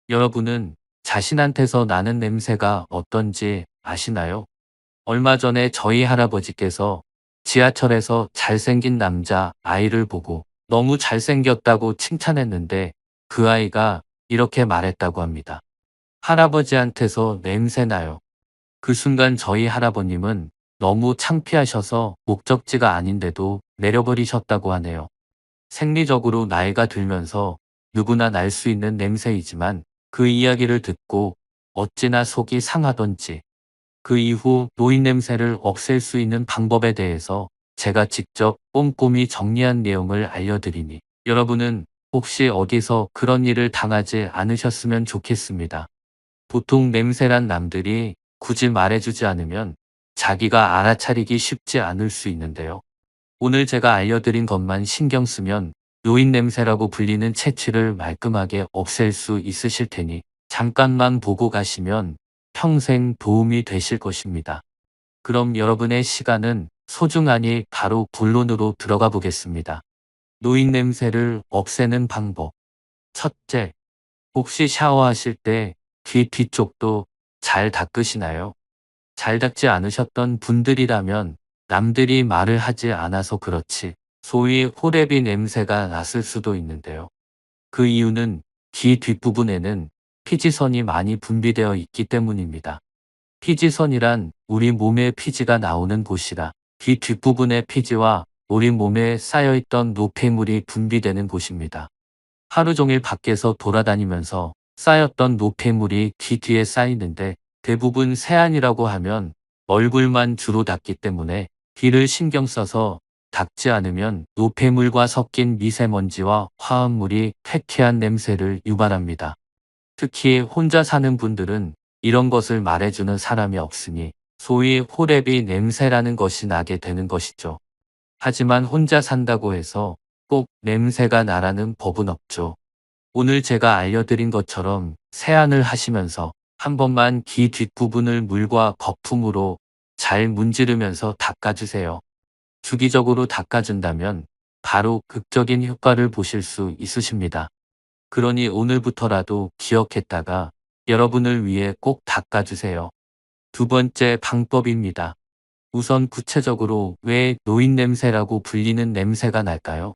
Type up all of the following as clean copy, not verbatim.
여러분은 자신한테서 나는 냄새가 어떤지 아시나요? 얼마 전에 저희 할아버지께서 지하철에서 잘생긴 남자 아이를 보고 너무 잘생겼다고 칭찬했는데 그 아이가 이렇게 말했다고 합니다. 할아버지한테서 냄새나요. 그 순간 저희 할아버님은 너무 창피하셔서 목적지가 아닌데도 내려버리셨다고 하네요. 생리적으로 나이가 들면서 누구나 날 수 있는 냄새이지만 그 이야기를 듣고 어찌나 속이 상하던지 그 이후 노인 냄새를 없앨 수 있는 방법에 대해서 제가 직접 꼼꼼히 정리한 내용을 알려드리니 여러분은 혹시 어디서 그런 일을 당하지 않으셨으면 좋겠습니다. 보통 냄새란 남들이 굳이 말해주지 않으면 자기가 알아차리기 쉽지 않을 수 있는데요. 오늘 제가 알려드린 것만 신경 쓰면 노인 냄새라고 불리는 채취를 말끔하게 없앨 수 있으실 테니 잠깐만 보고 가시면 평생 도움이 되실 것입니다. 그럼 여러분의 시간은 소중하니 바로 본론으로 들어가 보겠습니다. 노인 냄새를 없애는 방법. 첫째, 혹시 샤워하실 때 귀 뒤쪽도 잘 닦으시나요? 잘 닦지 않으셨던 분들이라면 남들이 말을 하지 않아서 그렇지 소위 호레비 냄새가 났을 수도 있는데요. 그 이유는 귀 뒷부분에는 피지선이 많이 분비되어 있기 때문입니다. 피지선이란 우리 몸의 피지가 나오는 곳이라 귀 뒷부분의 피지와 우리 몸에 쌓여있던 노폐물이 분비되는 곳입니다. 하루 종일 밖에서 돌아다니면서 쌓였던 노폐물이 귀 뒤에 쌓이는데 대부분 세안이라고 하면 얼굴만 주로 닦기 때문에 귀를 신경 써서 닦지 않으면 노폐물과 섞인 미세먼지와 화합물이 쾌쾌한 냄새를 유발합니다. 특히 혼자 사는 분들은 이런 것을 말해주는 사람이 없으니 소위 호레비 냄새라는 것이 나게 되는 것이죠. 하지만 혼자 산다고 해서 꼭 냄새가 나라는 법은 없죠. 오늘 제가 알려드린 것처럼 세안을 하시면서 한 번만 귀 뒷부분을 물과 거품으로 잘 문지르면서 닦아주세요. 주기적으로 닦아준다면 바로 극적인 효과를 보실 수 있으십니다. 그러니 오늘부터라도 기억했다가 여러분을 위해 꼭 닦아주세요. 두 번째 방법입니다. 우선 구체적으로 왜 노인 냄새라고 불리는 냄새가 날까요?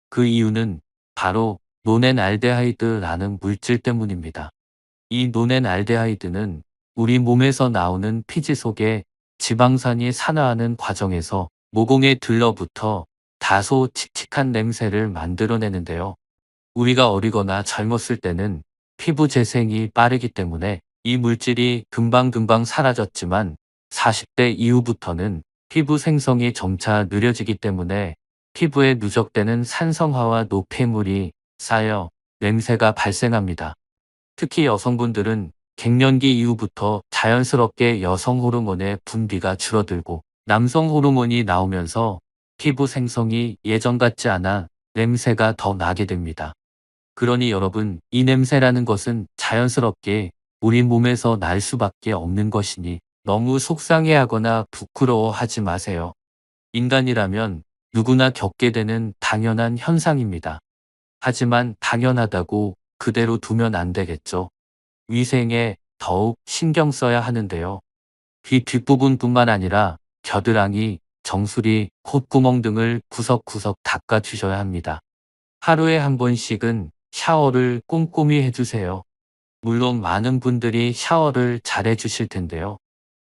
그 이유는 바로 노넨알데하이드라는 물질 때문입니다. 이 노넨알데하이드는 우리 몸에서 나오는 피지 속에 지방산이 산화하는 과정에서 모공에 들러붙어 다소 칙칙한 냄새를 만들어내는데요. 우리가 어리거나 젊었을 때는 피부 재생이 빠르기 때문에 이 물질이 금방금방 사라졌지만 40대 이후부터는 피부 생성이 점차 느려지기 때문에 피부에 누적되는 산성화와 노폐물이 쌓여 냄새가 발생합니다. 특히 여성분들은 갱년기 이후부터 자연스럽게 여성 호르몬의 분비가 줄어들고 남성 호르몬이 나오면서 피부 생성이 예전 같지 않아 냄새가 더 나게 됩니다. 그러니 여러분, 이 냄새라는 것은 자연스럽게 우리 몸에서 날 수밖에 없는 것이니 너무 속상해하거나 부끄러워하지 마세요. 인간이라면 누구나 겪게 되는 당연한 현상입니다. 하지만 당연하다고 그대로 두면 안 되겠죠. 위생에 더욱 신경 써야 하는데요. 귀 뒷부분뿐만 아니라 겨드랑이, 정수리, 콧구멍 등을 구석구석 닦아주셔야 합니다. 하루에 한 번씩은 샤워를 꼼꼼히 해주세요. 물론 많은 분들이 샤워를 잘 해주실 텐데요.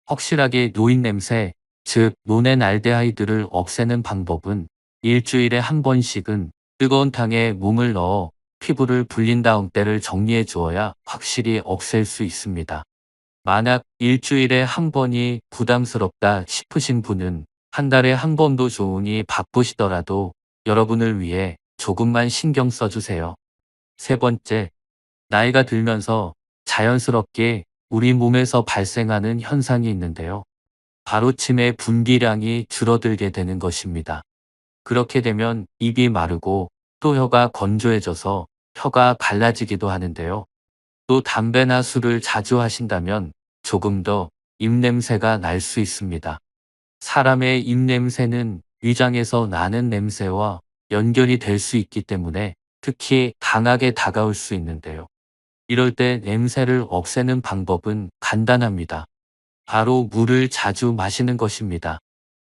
확실하게 노인 냄새, 즉 노넨알데하이드를 없애는 방법은 일주일에 한 번씩은 뜨거운 탕에 몸을 넣어 피부를 불린 다음 때를 정리해 주어야 확실히 없앨 수 있습니다. 만약 일주일에 한 번이 부담스럽다 싶으신 분은 한 달에 한 번도 좋으니 바쁘시더라도 여러분을 위해 조금만 신경 써주세요. 세 번째, 나이가 들면서 자연스럽게 우리 몸에서 발생하는 현상이 있는데요. 바로 침의 분비량이 줄어들게 되는 것입니다. 그렇게 되면 입이 마르고 또 혀가 건조해져서 혀가 갈라지기도 하는데요. 또 담배나 술을 자주 하신다면 조금 더 입냄새가 날 수 있습니다. 사람의 입냄새는 위장에서 나는 냄새와 연결이 될 수 있기 때문에 특히 강하게 다가올 수 있는데요. 이럴 때 냄새를 없애는 방법은 간단합니다. 바로 물을 자주 마시는 것입니다.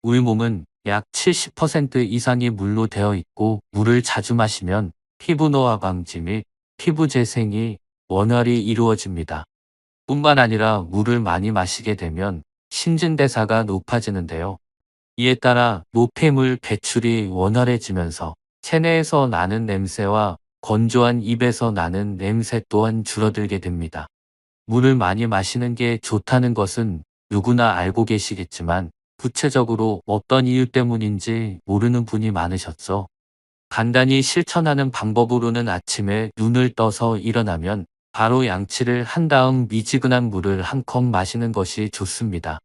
우리 몸은 약 70% 이상이 물로 되어 있고, 물을 자주 마시면 피부 노화 방지 및 피부 재생이 원활히 이루어집니다. 뿐만 아니라 물을 많이 마시게 되면 신진대사가 높아지는데요. 이에 따라 노폐물 배출이 원활해지면서 체내에서 나는 냄새와 건조한 입에서 나는 냄새 또한 줄어들게 됩니다. 물을 많이 마시는 게 좋다는 것은 누구나 알고 계시겠지만, 구체적으로 어떤 이유 때문인지 모르는 분이 많으셨죠. 간단히 실천하는 방법으로는 아침에 눈을 떠서 일어나면 바로 양치를 한 다음 미지근한 물을 한 컵 마시는 것이 좋습니다.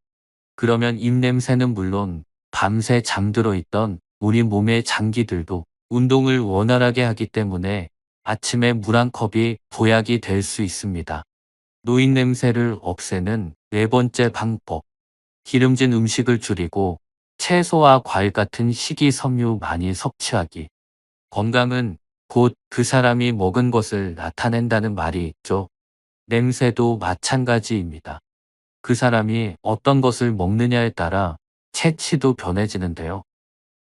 그러면 입냄새는 물론 밤새 잠들어 있던 우리 몸의 장기들도 운동을 원활하게 하기 때문에 아침에 물 한 컵이 보약이 될 수 있습니다. 노인냄새를 없애는 네 번째 방법. 기름진 음식을 줄이고 채소와 과일 같은 식이섬유 많이 섭취하기. 건강은 곧 그 사람이 먹은 것을 나타낸다는 말이 있죠. 냄새도 마찬가지입니다. 그 사람이 어떤 것을 먹느냐에 따라 체취도 변해지는데요.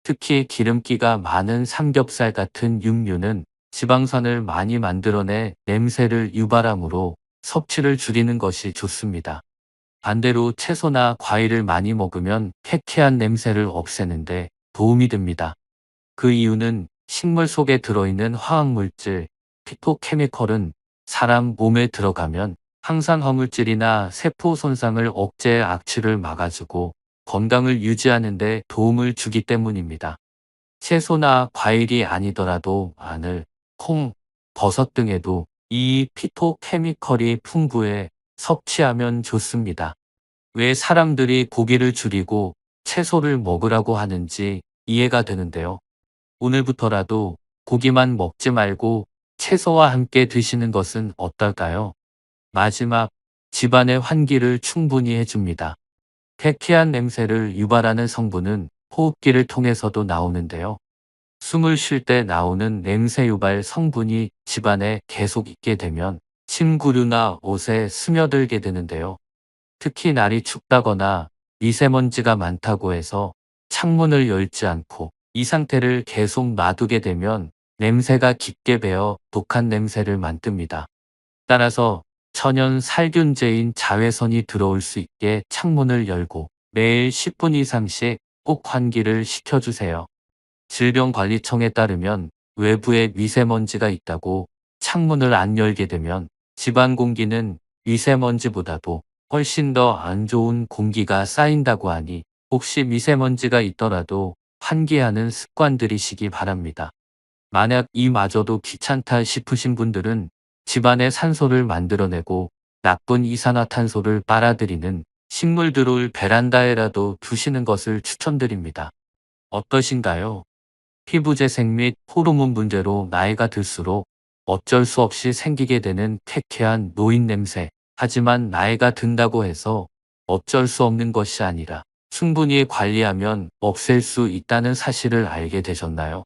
특히 기름기가 많은 삼겹살 같은 육류는 지방산을 많이 만들어내 냄새를 유발하므로 섭취를 줄이는 것이 좋습니다. 반대로 채소나 과일을 많이 먹으면 쾌쾌한 냄새를 없애는데 도움이 됩니다. 그 이유는 식물 속에 들어있는 화학물질, 피토케미컬은 사람 몸에 들어가면 항상 화물질이나 세포 손상을 억제해 악취를 막아주고 건강을 유지하는 데 도움을 주기 때문입니다. 채소나 과일이 아니더라도 마늘, 콩, 버섯 등에도 이 피토케미컬이 풍부해 섭취하면 좋습니다. 왜 사람들이 고기를 줄이고 채소를 먹으라고 하는지 이해가 되는데요. 오늘부터라도 고기만 먹지 말고 채소와 함께 드시는 것은 어떨까요? 마지막, 집안의 환기를 충분히 해줍니다. 쾌쾌한 냄새를 유발하는 성분은 호흡기를 통해서도 나오는데요. 숨을 쉴 때 나오는 냄새 유발 성분이 집안에 계속 있게 되면 침구류나 옷에 스며들게 되는데요. 특히 날이 춥다거나 미세먼지가 많다고 해서 창문을 열지 않고 이 상태를 계속 놔두게 되면 냄새가 깊게 배어 독한 냄새를 만듭니다. 따라서 천연 살균제인 자외선이 들어올 수 있게 창문을 열고 매일 10분 이상씩 꼭 환기를 시켜주세요. 질병관리청에 따르면 외부에 미세먼지가 있다고 창문을 안 열게 되면 집안 공기는 미세먼지보다도 훨씬 더 안 좋은 공기가 쌓인다고 하니, 혹시 미세먼지가 있더라도 환기하는 습관 들이시기 바랍니다. 만약 이마저도 귀찮다 싶으신 분들은 집안에 산소를 만들어내고 나쁜 이산화탄소를 빨아들이는 식물들을 베란다에라도 두시는 것을 추천드립니다. 어떠신가요? 피부 재생 및 호르몬 문제로 나이가 들수록 어쩔 수 없이 생기게 되는 쾌쾌한 노인 냄새. 하지만 나이가 든다고 해서 어쩔 수 없는 것이 아니라 충분히 관리하면 없앨 수 있다는 사실을 알게 되셨나요?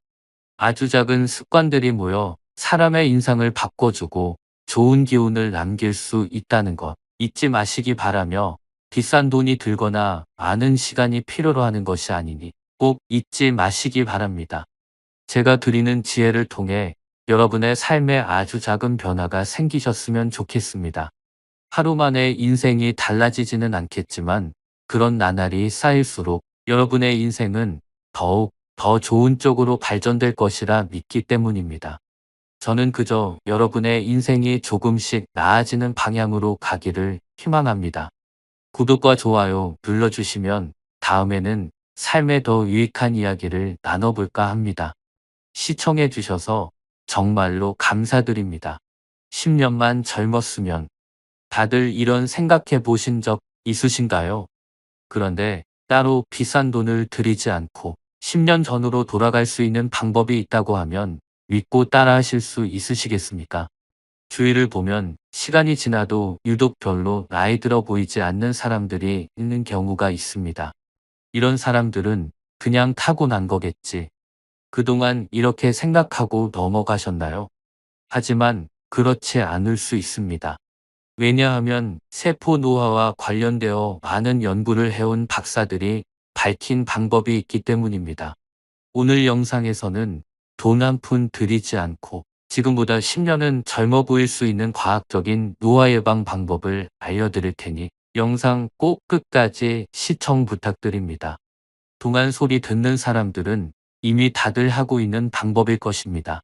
아주 작은 습관들이 모여 사람의 인상을 바꿔주고 좋은 기운을 남길 수 있다는 것 잊지 마시기 바라며, 비싼 돈이 들거나 많은 시간이 필요로 하는 것이 아니니 꼭 잊지 마시기 바랍니다. 제가 드리는 지혜를 통해 여러분의 삶에 아주 작은 변화가 생기셨으면 좋겠습니다. 하루 만에 인생이 달라지지는 않겠지만, 그런 나날이 쌓일수록 여러분의 인생은 더욱 더 좋은 쪽으로 발전될 것이라 믿기 때문입니다. 저는 그저 여러분의 인생이 조금씩 나아지는 방향으로 가기를 희망합니다. 구독과 좋아요 눌러주시면 다음에는 삶에 더 유익한 이야기를 나눠볼까 합니다. 시청해 주셔서 정말로 감사드립니다. 10년만 젊었으면. 다들 이런 생각해 보신 적 있으신가요? 그런데 따로 비싼 돈을 들이지 않고 10년 전으로 돌아갈 수 있는 방법이 있다고 하면 믿고 따라하실 수 있으시겠습니까? 주위를 보면 시간이 지나도 유독 별로 나이 들어 보이지 않는 사람들이 있는 경우가 있습니다. 이런 사람들은 그냥 타고난 거겠지, 그동안 이렇게 생각하고 넘어가셨나요? 하지만 그렇지 않을 수 있습니다. 왜냐하면 세포 노화와 관련되어 많은 연구를 해온 박사들이 밝힌 방법이 있기 때문입니다. 오늘 영상에서는 돈 한 푼 들이지 않고 지금보다 10년은 젊어 보일 수 있는 과학적인 노화 예방 방법을 알려드릴 테니 영상 꼭 끝까지 시청 부탁드립니다. 동안 소리 듣는 사람들은 이미 다들 하고 있는 방법일 것입니다.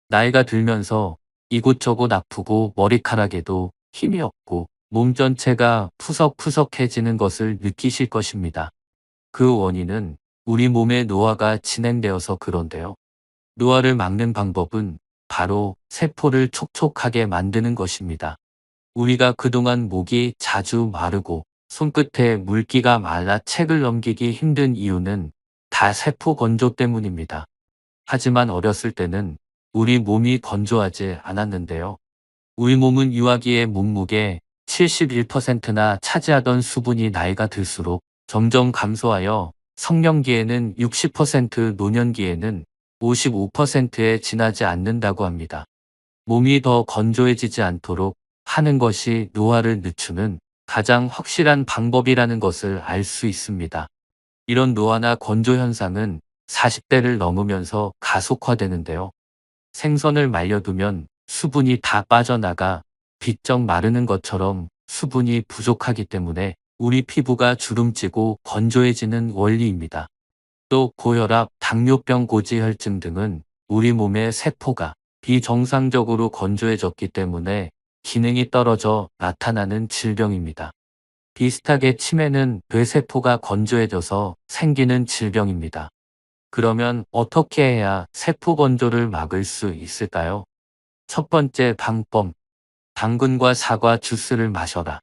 나이가 들면서 이곳저곳 아프고 머리카락에도 힘이 없고 몸 전체가 푸석푸석해지는 것을 느끼실 것입니다. 그 원인은 우리 몸의 노화가 진행되어서 그런데요. 노화를 막는 방법은 바로 세포를 촉촉하게 만드는 것입니다. 우리가 그동안 목이 자주 마르고 손끝에 물기가 말라 책을 넘기기 힘든 이유는 다 세포 건조 때문입니다. 하지만 어렸을 때는 우리 몸이 건조하지 않았는데요. 우리 몸은 유아기의 몸무게 71%나 차지하던 수분이 나이가 들수록 점점 감소하여 성년기에는 60%, 노년기에는 55%에 지나지 않는다고 합니다. 몸이 더 건조해지지 않도록 하는 것이 노화를 늦추는 가장 확실한 방법이라는 것을 알 수 있습니다. 이런 노화나 건조 현상은 40대를 넘으면서 가속화되는데요. 생선을 말려두면 수분이 다 빠져나가 비쩍 마르는 것처럼 수분이 부족하기 때문에 우리 피부가 주름지고 건조해지는 원리입니다. 또 고혈압, 당뇨병, 고지혈증 등은 우리 몸의 세포가 비정상적으로 건조해졌기 때문에 기능이 떨어져 나타나는 질병입니다. 비슷하게 치매는 뇌세포가 건조해져서 생기는 질병입니다. 그러면 어떻게 해야 세포 건조를 막을 수 있을까요? 첫 번째 방법, 당근과 사과 주스를 마셔라.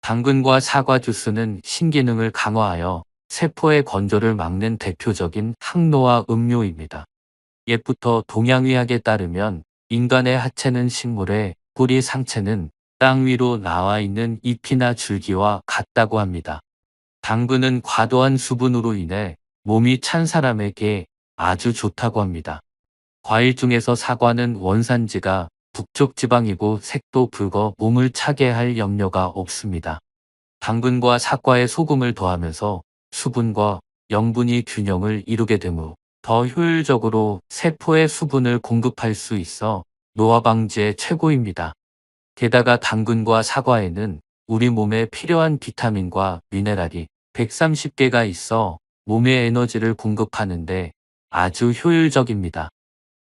당근과 사과 주스는 신기능을 강화하여 세포의 건조를 막는 대표적인 항노화 음료입니다. 옛부터 동양의학에 따르면 인간의 하체는 식물에, 뿌리 상체는 땅 위로 나와 있는 잎이나 줄기와 같다고 합니다. 당근은 과도한 수분으로 인해 몸이 찬 사람에게 아주 좋다고 합니다. 과일 중에서 사과는 원산지가 북쪽 지방이고 색도 붉어 몸을 차게 할 염려가 없습니다. 당근과 사과에 소금을 더하면서 수분과 영분이 균형을 이루게 되므로 더 효율적으로 세포에 수분을 공급할 수 있어 노화 방지에 최고입니다. 게다가 당근과 사과에는 우리 몸에 필요한 비타민과 미네랄이 130개가 있어 몸에 에너지를 공급하는데 아주 효율적입니다.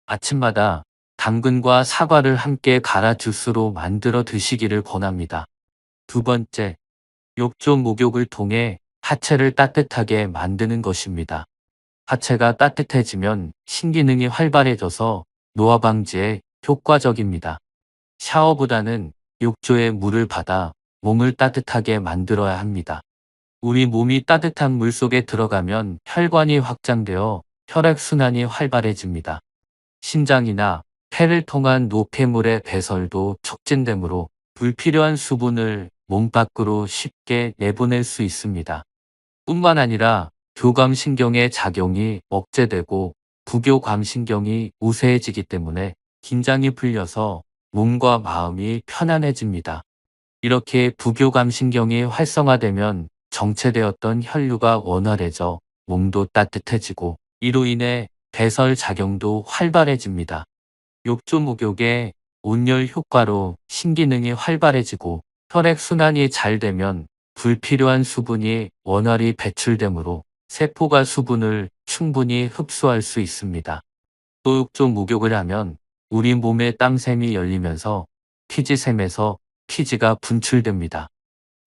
아침마다 당근과 사과를 함께 갈아 주스로 만들어 드시기를 권합니다. 두 번째, 욕조 목욕을 통해 하체를 따뜻하게 만드는 것입니다. 하체가 따뜻해지면 신기능이 활발해져서 노화 방지에 효과적입니다. 샤워보다는 욕조에 물을 받아 몸을 따뜻하게 만들어야 합니다. 우리 몸이 따뜻한 물 속에 들어가면 혈관이 확장되어 혈액순환이 활발해집니다. 심장이나 폐를 통한 노폐물의 배설도 촉진되므로 불필요한 수분을 몸 밖으로 쉽게 내보낼 수 있습니다. 뿐만 아니라 교감신경의 작용이 억제되고 부교감신경이 우세해지기 때문에 긴장이 풀려서 몸과 마음이 편안해집니다. 이렇게 부교감신경이 활성화되면 정체되었던 혈류가 원활해져 몸도 따뜻해지고 이로 인해 배설 작용도 활발해집니다. 욕조 목욕의 온열 효과로 신기능이 활발해지고 혈액순환이 잘 되면 불필요한 수분이 원활히 배출되므로 세포가 수분을 충분히 흡수할 수 있습니다. 또 욕조 목욕을 하면 우리 몸의 땀샘이 열리면서 피지샘에서 피지가 분출됩니다.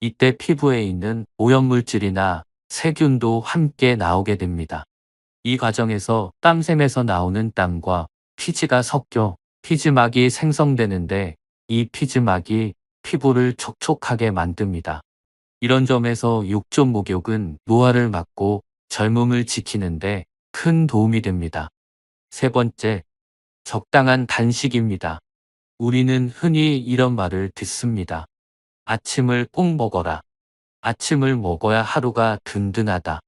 이때 피부에 있는 오염물질이나 세균도 함께 나오게 됩니다. 이 과정에서 땀샘에서 나오는 땀과 피지가 섞여 피지막이 생성되는데 이 피지막이 피부를 촉촉하게 만듭니다. 이런 점에서 욕조 목욕은 노화를 막고 젊음을 지키는데 큰 도움이 됩니다. 세 번째, 적당한 단식입니다. 우리는 흔히 이런 말을 듣습니다. 아침을 꼭 먹어라. 아침을 먹어야 하루가 든든하다.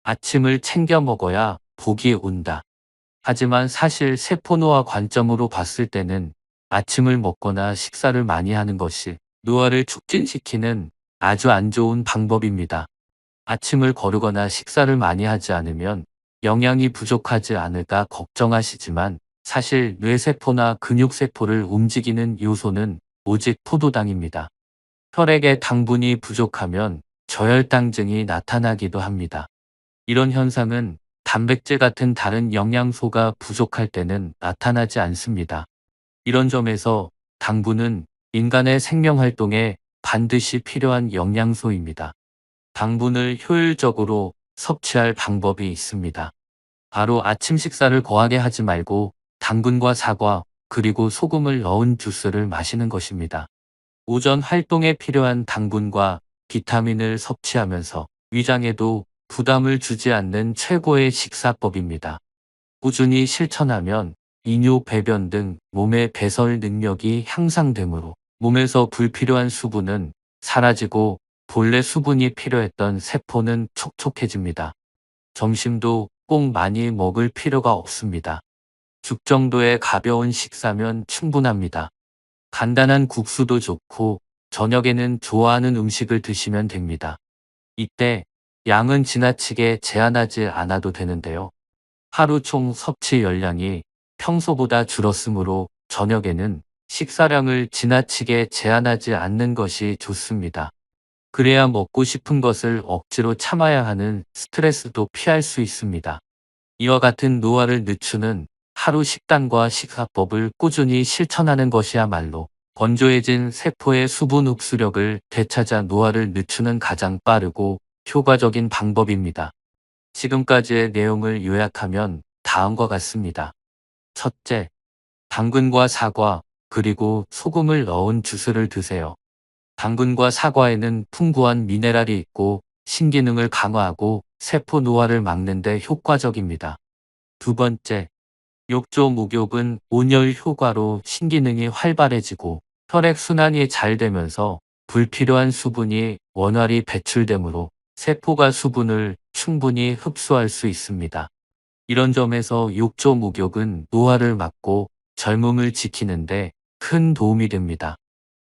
아침을 챙겨 먹어야 복이 온다. 하지만 사실 세포노화 관점으로 봤을 때는 아침을 먹거나 식사를 많이 하는 것이 노화를 촉진시키는 아주 안 좋은 방법입니다. 아침을 거르거나 식사를 많이 하지 않으면 영양이 부족하지 않을까 걱정하시지만 사실 뇌세포나 근육세포를 움직이는 요소는 오직 포도당입니다. 혈액에 당분이 부족하면 저혈당증이 나타나기도 합니다. 이런 현상은 단백질 같은 다른 영양소가 부족할 때는 나타나지 않습니다. 이런 점에서 당분은 인간의 생명활동에 반드시 필요한 영양소입니다. 당분을 효율적으로 섭취할 방법이 있습니다. 바로 아침 식사를 거하게 하지 말고 당근과 사과 그리고 소금을 넣은 주스를 마시는 것입니다. 오전 활동에 필요한 당분과 비타민을 섭취하면서 위장에도 부담을 주지 않는 최고의 식사법입니다. 꾸준히 실천하면 이뇨, 배변 등 몸의 배설 능력이 향상되므로 몸에서 불필요한 수분은 사라지고 본래 수분이 필요했던 세포는 촉촉해집니다. 점심도 꼭 많이 먹을 필요가 없습니다. 죽 정도의 가벼운 식사면 충분합니다. 간단한 국수도 좋고 저녁에는 좋아하는 음식을 드시면 됩니다. 이때 양은 지나치게 제한하지 않아도 되는데요. 하루 총 섭취 열량이 평소보다 줄었으므로 저녁에는 식사량을 지나치게 제한하지 않는 것이 좋습니다. 그래야 먹고 싶은 것을 억지로 참아야 하는 스트레스도 피할 수 있습니다. 이와 같은 노화를 늦추는 하루 식단과 식사법을 꾸준히 실천하는 것이야말로 건조해진 세포의 수분 흡수력을 되찾아 노화를 늦추는 가장 빠르고 효과적인 방법입니다. 지금까지의 내용을 요약하면 다음과 같습니다. 첫째, 당근과 사과, 그리고 소금을 넣은 주스를 드세요. 당근과 사과에는 풍부한 미네랄이 있고 신기능을 강화하고 세포 노화를 막는 데 효과적입니다. 두 번째, 욕조 목욕은 온열 효과로 신기능이 활발해지고 혈액순환이 잘 되면서 불필요한 수분이 원활히 배출되므로 세포가 수분을 충분히 흡수할 수 있습니다. 이런 점에서 욕조 목욕은 노화를 막고 젊음을 지키는데 큰 도움이 됩니다.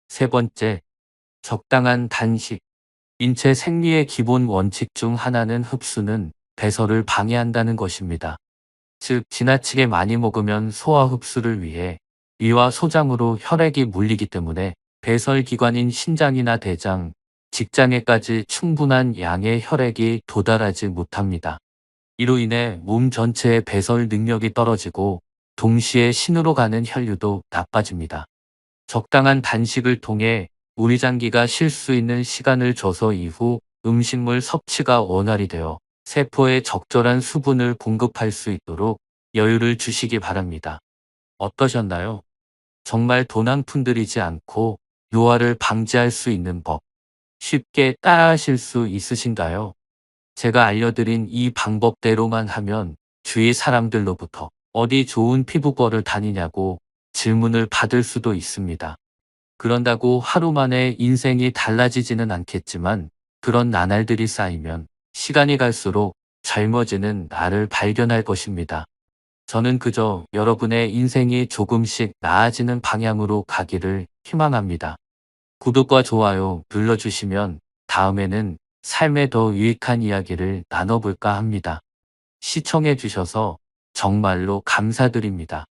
세 번째, 적당한 단식. 인체 생리의 기본 원칙 중 하나는 흡수는 배설을 방해한다는 것입니다. 즉, 지나치게 많이 먹으면 소화 흡수를 위해 위와 소장으로 혈액이 몰리기 때문에 배설기관인 신장이나 대장, 직장에까지 충분한 양의 혈액이 도달하지 못합니다. 이로 인해 몸 전체의 배설 능력이 떨어지고 동시에 신으로 가는 혈류도 나빠집니다. 적당한 단식을 통해 우리장기가 쉴 수 있는 시간을 줘서 이후 음식물 섭취가 원활히 되어 세포에 적절한 수분을 공급할 수 있도록 여유를 주시기 바랍니다. 어떠셨나요? 정말 돈 한 푼 들이지 않고 노화를 방지할 수 있는 법, 쉽게 따라하실 수 있으신가요? 제가 알려드린 이 방법대로만 하면 주위 사람들로부터 어디 좋은 피부과를 다니냐고 질문을 받을 수도 있습니다. 그런다고 하루 만에 인생이 달라지지는 않겠지만 그런 나날들이 쌓이면 시간이 갈수록 젊어지는 나를 발견할 것입니다. 저는 그저 여러분의 인생이 조금씩 나아지는 방향으로 가기를 희망합니다. 구독과 좋아요 눌러주시면 다음에는 삶에 더 유익한 이야기를 나눠볼까 합니다. 시청해주셔서 정말로 감사드립니다.